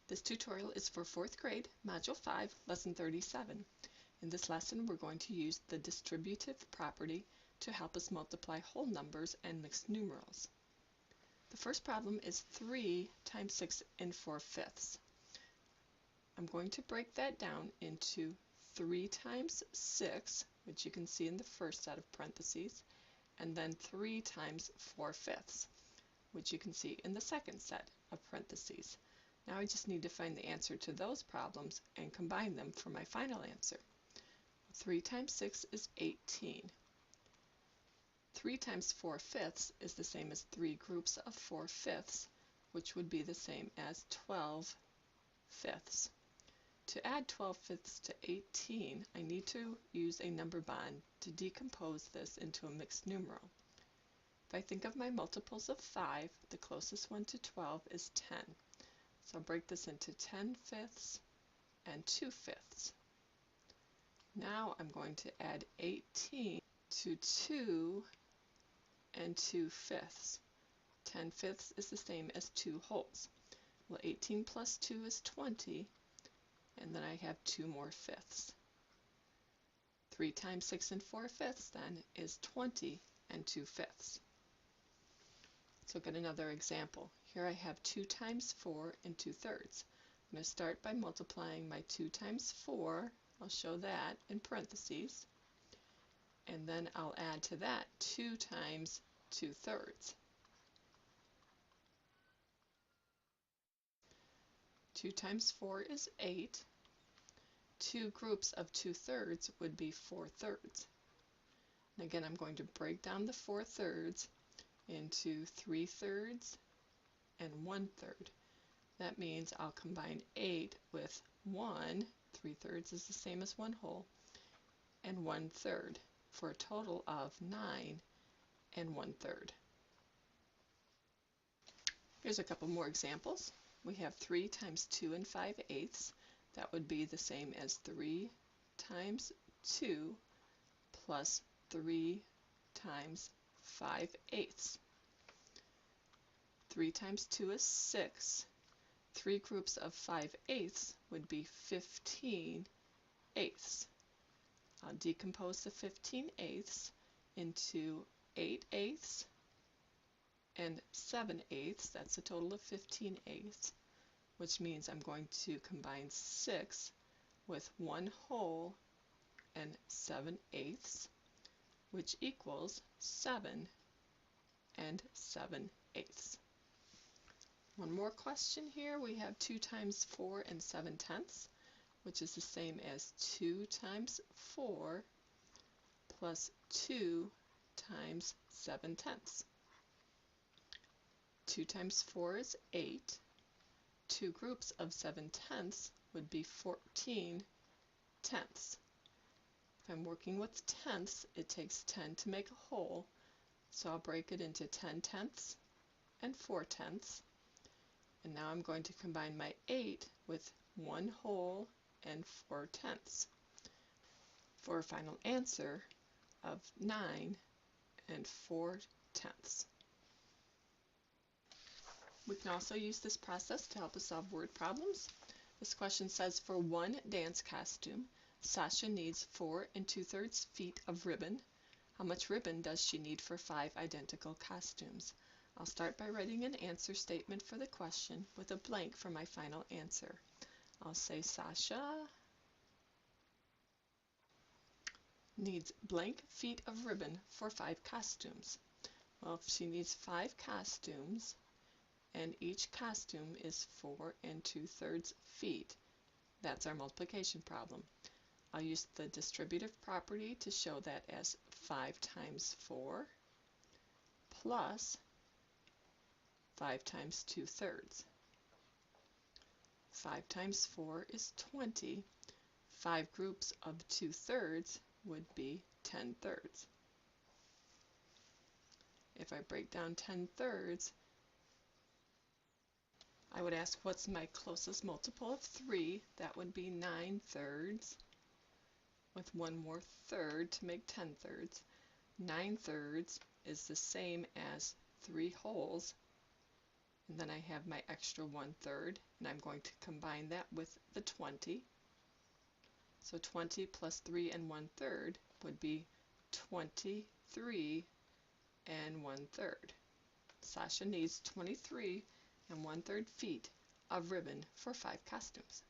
This tutorial is for 4th grade, Module 5, Lesson 37. In this lesson, we're going to use the distributive property to help us multiply whole numbers and mixed numerals. The first problem is 3 times 6 and 4/5. I'm going to break that down into 3 times 6, which you can see in the first set of parentheses, and then 3 times 4/5, which you can see in the second set of parentheses. Now I just need to find the answer to those problems and combine them for my final answer. 3 times 6 is 18. 3 times 4/5 is the same as 3 groups of 4/5, which would be the same as 12/5. To add 12/5 to 18, I need to use a number bond to decompose this into a mixed numeral. If I think of my multiples of 5, the closest one to 12 is 10. So I'll break this into 10/5 and 2/5. Now I'm going to add 18 to 2 and 2/5. 10/5 is the same as 2 wholes. Well, 18 plus 2 is 20, and then I have 2 more fifths. 3 times 6 and 4/5 then is 20 and 2/5. Let's look at another example. Here I have 2 times 4 and 2/3. I'm going to start by multiplying my 2 times 4. I'll show that in parentheses. And then I'll add to that 2 times 2/3. 2 times 4 is 8. 2 groups of 2/3 would be 4/3. And again, I'm going to break down the 4/3 into 3/3 and 1/3. That means I'll combine 8 with 1, 3/3 is the same as 1 whole, and 1/3 for a total of 9 and 1/3. Here's a couple more examples. We have 3 times 2 and 5/8. That would be the same as 3 times 2 plus 3 times 5/8. 3 times 2 is 6. 3 groups of 5/8 would be 15/8. I'll decompose the 15/8 into 8/8 and 7/8. That's a total of 15/8, which means I'm going to combine 6 with 1 whole and 7/8, which equals 7 and 7/8. One more question here. We have 2 times 4 and 7/10, which is the same as 2 times 4 plus 2 times 7/10. 2 times 4 is 8. 2 groups of 7/10 would be 14/10. If I'm working with tenths, it takes 10 to make a whole, so I'll break it into 10/10 and 4/10. And now I'm going to combine my 8 with 1 whole and 4/10 for a final answer of 9 and 4/10. We can also use this process to help us solve word problems. This question says, for one dance costume, Sasha needs 4 2/3 feet of ribbon. How much ribbon does she need for 5 identical costumes? I'll start by writing an answer statement for the question with a blank for my final answer. I'll say Sasha needs blank feet of ribbon for 5 costumes. Well, if she needs 5 costumes and each costume is 4 2/3 feet, that's our multiplication problem. I'll use the distributive property to show that as 5 times 4 plus 5 times 2/3. 5 times 4 is 20. 5 groups of 2/3 would be 10/3. If I break down 10/3, I would ask what's my closest multiple of 3. That would be 9/3 with 1 more third to make 10/3. 9/3 is the same as 3 wholes, And then I have my extra 1/3, and I'm going to combine that with the 20. So 20 plus 3 and 1/3 would be 23 and 1/3. Sasha needs 23 and 1/3 feet of ribbon for 5 costumes.